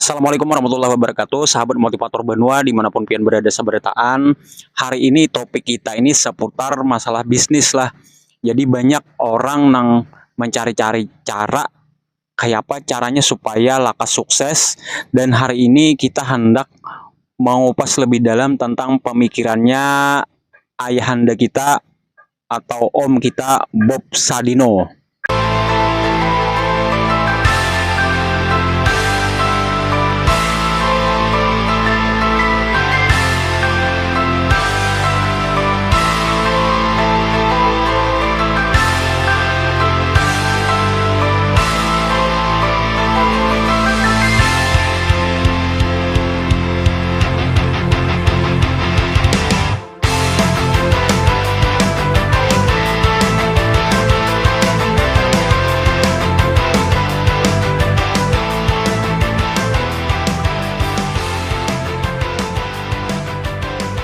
Assalamualaikum warahmatullahi wabarakatuh, sahabat motivator benua dimanapun pian berada sabarataan. Hari ini topik kita ini seputar masalah bisnis lah. Jadi banyak orang yang mencari-cari cara kayak apa caranya supaya lakas sukses. Dan hari ini kita hendak mengupas lebih dalam tentang pemikirannya ayahanda kita atau om kita Bob Sadino.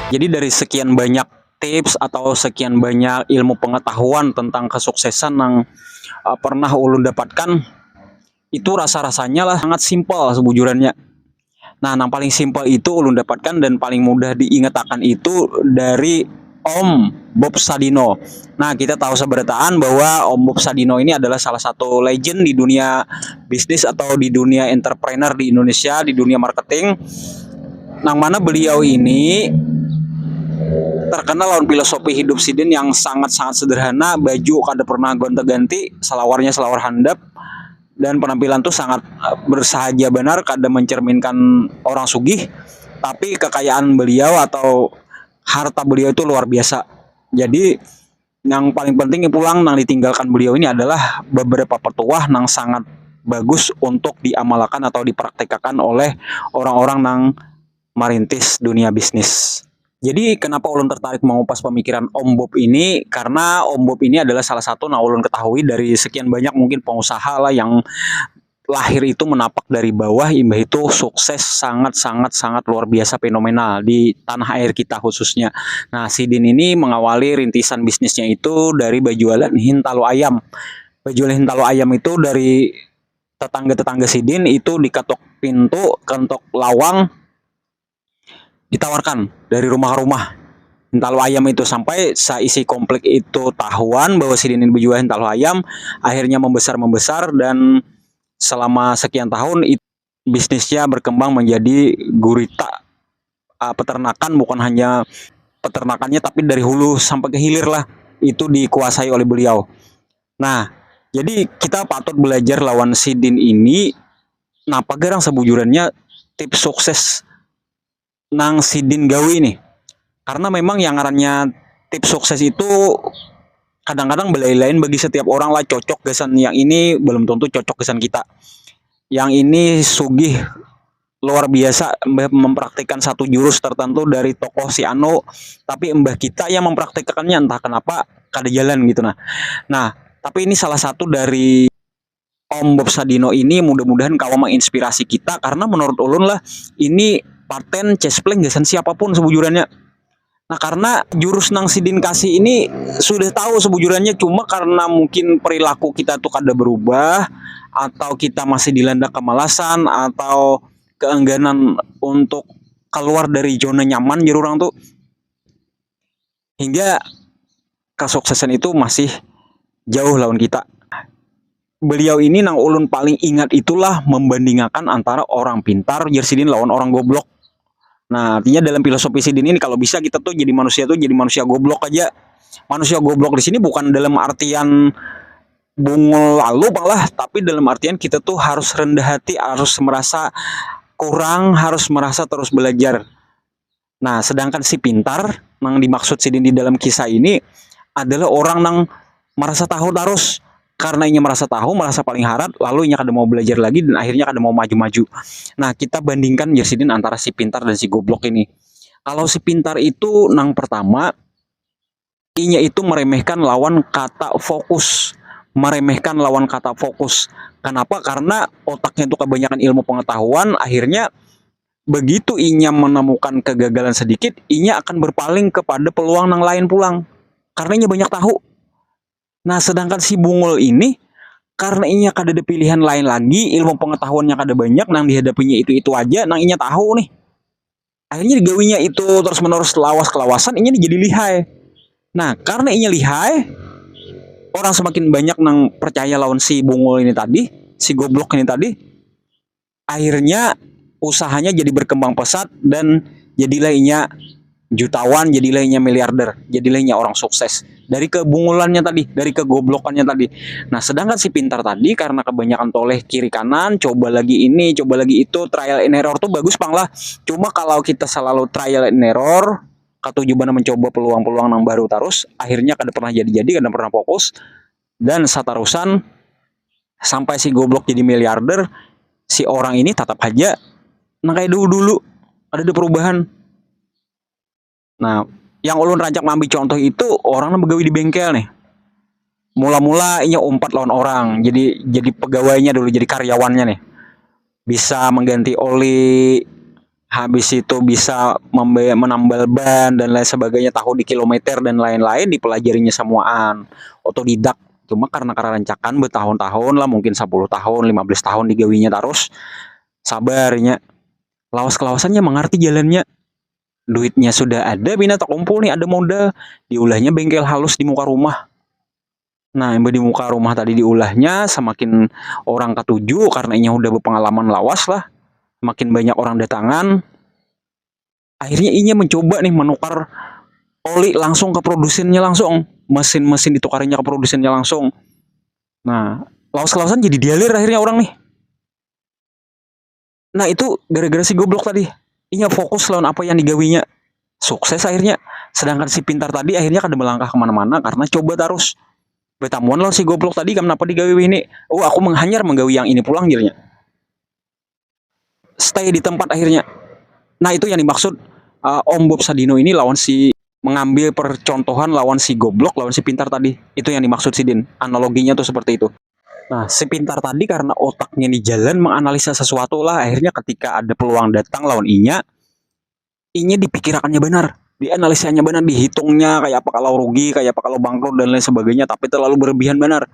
Jadi dari sekian banyak tips atau sekian banyak ilmu pengetahuan tentang kesuksesan yang pernah ulun dapatkan, itu rasa-rasanya lah sangat simpel sebujurnya. Nah, yang paling simpel itu ulun dapatkan dan paling mudah diingatkan itu dari Om Bob Sadino. Nah, kita tahu seberataan bahwa Om Bob Sadino ini adalah salah satu legend di dunia bisnis atau di dunia entrepreneur di Indonesia, di dunia marketing. Nang mana beliau ini terkenal lawan filosofi hidup sidin yang sangat-sangat sederhana, baju kada pernah gonta-ganti, selawarnya selawar handap, dan penampilan tuh sangat bersahaja benar, kada mencerminkan orang sugih, tapi kekayaan beliau atau harta beliau itu luar biasa. Jadi yang paling penting pulang yang ditinggalkan beliau ini adalah beberapa petuah yang sangat bagus untuk diamalkan atau dipraktekkan oleh orang-orang yang merintis dunia bisnis. Jadi kenapa ulun tertarik mengupas pemikiran Om Bob ini? Karena Om Bob ini adalah salah satu yang ulun ketahui dari sekian banyak mungkin pengusaha lah yang lahir itu menapak dari bawah, imbah itu sukses sangat luar biasa fenomenal di tanah air kita khususnya. Nah, Sidin ini mengawali rintisan bisnisnya itu dari berjualan hintalo ayam. Berjualan hintalo ayam itu dari tetangga-tetangga Sidin itu diketok pintu, kentok lawang, ditawarkan dari rumah ke rumah hintalo ayam itu sampai seisi komplek itu tahuan bahwa si Dinin berjual hintalo ayam, akhirnya membesar dan selama sekian tahun itu bisnisnya berkembang menjadi gurita peternakan, bukan hanya peternakannya tapi dari hulu sampai ke hilir lah itu dikuasai oleh beliau. Nah, jadi kita patut belajar lawan Sidin ini napa gerang sebujurannya tips sukses nang Sidin gawi nih, karena memang yang ngarannya tips sukses itu kadang-kadang lain bagi setiap orang lah, cocok gesan yang ini belum tentu cocok gesan kita, yang ini sugih luar biasa mempraktikkan satu jurus tertentu dari tokoh si Ano, tapi mbah kita yang mempraktikkannya entah kenapa kada jalan gitu. Nah tapi ini salah satu dari Om Bob Sadino ini, mudah-mudahan kau menginspirasi kita, karena menurut ulun lah ini paten cespleng gasan siapapun sebujurannya. Nah, karena jurus nang Sidin kasih ini sudah tahu sebujurannya, cuma karena mungkin perilaku kita tuh kada berubah, atau kita masih dilanda kemalasan atau keengganan untuk keluar dari zona nyaman jadi orang tuh, hingga kesuksesan itu masih jauh lawan kita. Beliau ini nang ulun paling ingat itulah membandingkan antara orang pintar Sidin lawan orang goblok. Nah, artinya dalam filosofi Sidin ini kalau bisa kita tuh jadi manusia goblok aja. Manusia goblok di sini bukan dalam artian bungul lalu malah, tapi dalam artian kita tuh harus rendah hati, harus merasa kurang, harus merasa terus belajar. Nah, sedangkan si pintar yang dimaksud Sidin di dalam kisah ini adalah orang yang merasa tahu terus. Karena ia merasa tahu, merasa paling harat, lalu ia kada mau belajar lagi dan akhirnya kada mau maju-maju. Nah, kita bandingkan Sidin antara si pintar dan si goblok ini. Kalau si pintar itu nang pertama, inya itu meremehkan lawan kata fokus. Kenapa? Karena otaknya itu kebanyakan ilmu pengetahuan, akhirnya begitu inya menemukan kegagalan sedikit, inya akan berpaling kepada peluang yang lain pulang. Karena inya banyak tahu. Nah, sedangkan si bungul ini karena inya kada ada pilihan lain lagi, ilmu pengetahuannya kada banyak, nang dihadapinya itu aja, nang inya tahu nih. Akhirnya digawinya itu terus menerus lawas kelawasan, inya jadi lihai. Nah, karena inya lihai, orang semakin banyak nang percaya lawan si bungul ini tadi, si goblok ini tadi, akhirnya usahanya jadi berkembang pesat dan jadilah inya jutawan, jadilah inya miliarder, jadilah inya orang sukses dari kebungulannya tadi, dari kegoblokannya tadi. Nah, sedangkan si pintar tadi karena kebanyakan toleh kiri kanan, coba lagi ini, coba lagi itu, trial and error tuh bagus pang lah. Cuma kalau kita selalu trial and error, katujuban mencoba peluang-peluang yang baru terus, akhirnya kada pernah jadi-jadi, kada pernah fokus, dan satarusan sampai si goblok jadi miliarder, si orang ini tetap aja nah kayak dulu-dulu ada perubahan. Nah, yang ulun rancak ngambil contoh itu orang yang begawi di bengkel nih. Mula-mula inya umpat lawan orang, jadi pegawainya dulu, jadi karyawannya nih. Bisa mengganti oli, habis itu bisa menambal ban dan lain sebagainya, tahu di kilometer dan lain-lain, dipelajarinya semuaan. Otodidak. Cuma karena rancakan bertahun-tahun lah, mungkin 10 tahun, 15 tahun digawinya terus. Sabarnya. Lawas-kelawasannya mengerti jalannya. Duitnya sudah ada, bina tak kumpul nih, ada modal, diulahnya bengkel halus di muka rumah. Nah, yang di muka rumah tadi diulahnya, semakin orang ketujuh karena inya udah berpengalaman lawas lah, makin banyak orang datangan. Akhirnya inya mencoba nih menukar oli langsung ke produsennya langsung, mesin-mesin ditukarinya ke produsennya langsung. Nah, lawas-kelawasan jadi dialir akhirnya orang nih. Nah, itu gara-gara si goblok tadi. Inya fokus lawan apa yang digawinya, sukses akhirnya. Sedangkan si pintar tadi akhirnya kada melangkah kemana-mana karena coba terus. Betamuan lo si goblok tadi kenapa digawi ini, oh aku menghanyar menggawi yang ini pulang jadinya, stay di tempat akhirnya. Nah, itu yang dimaksud Om Bob Sadino ini lawan si, mengambil percontohan lawan si goblok, lawan si pintar tadi. Itu yang dimaksud si Din, analoginya tuh seperti itu. Nah, si pintar tadi karena otaknya di jalan menganalisa sesuatu lah, akhirnya ketika ada peluang datang lawan inya dipikirkannya benar, dianalisanya benar, dihitungnya kayak apa kalau rugi, kayak apa kalau bangkrut dan lain sebagainya, tapi terlalu berlebihan benar.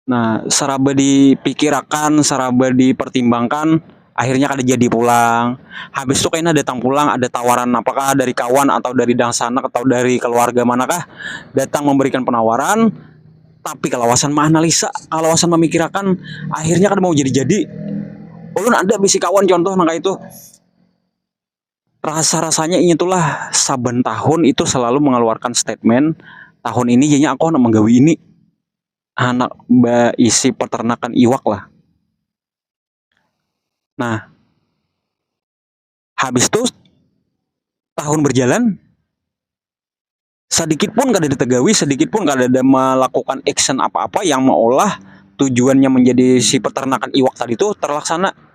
Nah, seraba dipikirkan, seraba dipertimbangkan, akhirnya kada jadi pulang. Habis itu kayaknya datang pulang, ada tawaran apakah dari kawan atau dari dangsanak atau dari keluarga manakah datang memberikan penawaran, tapi kalawasan menganalisa, kalawasan memikirkan, akhirnya kan mau jadi-jadi. Ulun ada bisi kawan contoh nangka itu. Rasa-rasanya itulah saben tahun itu selalu mengeluarkan statement, tahun ini jadinya aku anak menggawi ini, anak isi peternakan iwak lah. Nah, habis itu tahun berjalan, sedikit pun kada ditegawi, sedikit pun kada ada melakukan action apa-apa yang mengolah tujuannya menjadi si peternakan iwak tadi itu terlaksana.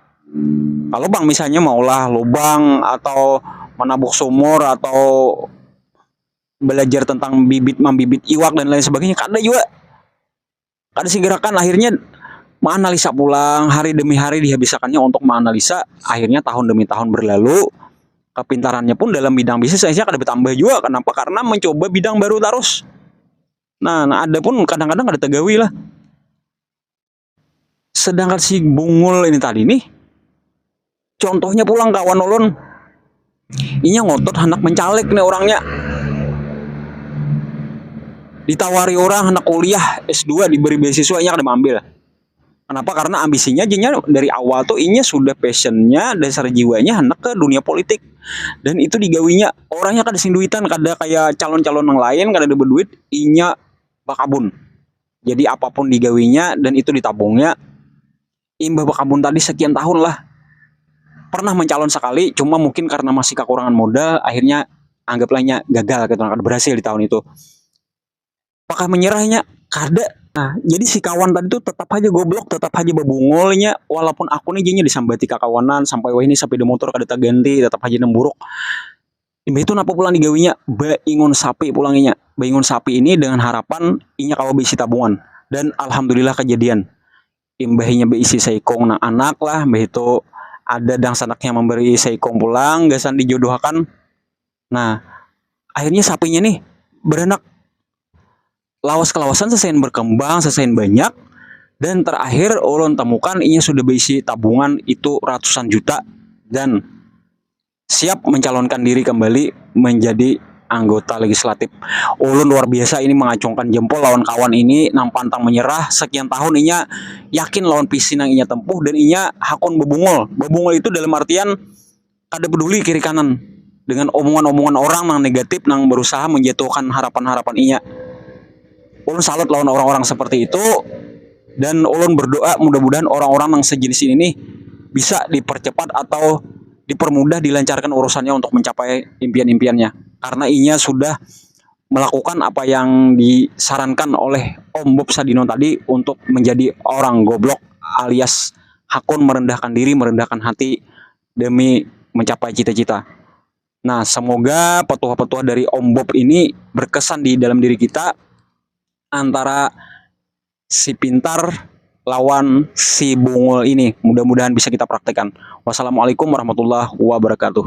Kalau bang misalnya mengolah lubang atau menabuk sumur atau belajar tentang bibit membibit iwak dan lain sebagainya, kada juga, kada sih gerakan. Akhirnya menganalisa pulang, hari demi hari dihabiskannya untuk menganalisa. Akhirnya tahun demi tahun berlalu, kepintarannya pun dalam bidang bisnis akhirnya kada bertambah juga. Kenapa? Karena mencoba bidang baru terus. Nah ada pun kadang-kadang ada tegawi lah. Sedangkan si bungul ini tadi nih, contohnya pulang kawan ulun, inya ngotot hendak mencalek nih orangnya. Ditawari orang hendak kuliah S2 diberi beasiswa, inya kada mengambil. Kenapa? Karena ambisinya jadinya dari awal tuh inya sudah passionnya, dasar jiwanya hendak ke dunia politik. Dan itu digawinya orangnya kada sing duitan, kada kayak calon-calon yang lain kada ada berduit, inya bakabun. Jadi apapun digawinya dan itu ditabungnya. Imbah bakabun tadi sekian tahun lah. Pernah mencalon sekali, cuma mungkin karena masih kekurangan modal, akhirnya anggaplahnya gagal gitu, kada berhasil di tahun itu. Apakah menyerahnya? Kada. Nah, jadi si kawan tadi tuh tetap aja goblok, tetap aja bebungolnya, walaupun aku nih jadinya disambati kawanan sampai wah ini sampai di motor kada ganti, tetap aja nemburuk. Imbah itu napa pulang digawinya? Baingon sapi pulanginya. Baingon sapi ini dengan harapan inya kawa bisi tabungan. Dan alhamdulillah kejadian. Imbahnya beisi saikong na anak lah, mbah itu ada dangsanak yang memberi saikong pulang, gasan dijodohkan. Nah, akhirnya sapinya nih beranak. Lawas kelawasan sesain berkembang, sesain banyak, Dan terakhir ulun temukan inya sudah berisi tabungan itu ratusan juta dan siap mencalonkan diri kembali menjadi anggota legislatif. Ulun luar biasa ini mengacungkan jempol lawan kawan ini nang pantang menyerah sekian tahun inya yakin lawan visi nang inya tempuh dan inya hakon bebungol. Bebungol itu dalam artian kada peduli kiri kanan dengan omongan-omongan orang nang negatif nang berusaha menjatuhkan harapan-harapan inya. Ulun salut lawan orang-orang seperti itu dan ulun berdoa mudah-mudahan orang-orang yang sejenis ini nih bisa dipercepat atau dipermudah dilancarkan urusannya untuk mencapai impian-impiannya karena inya sudah melakukan apa yang disarankan oleh Om Bob Sadino tadi untuk menjadi orang goblok alias hakun merendahkan diri, merendahkan hati demi mencapai cita-cita. Nah, semoga petuah-petuah dari Om Bob ini berkesan di dalam diri kita antara si pintar lawan si bungul ini. Mudah-mudahan bisa kita praktekkan. Wassalamualaikum warahmatullahi wabarakatuh.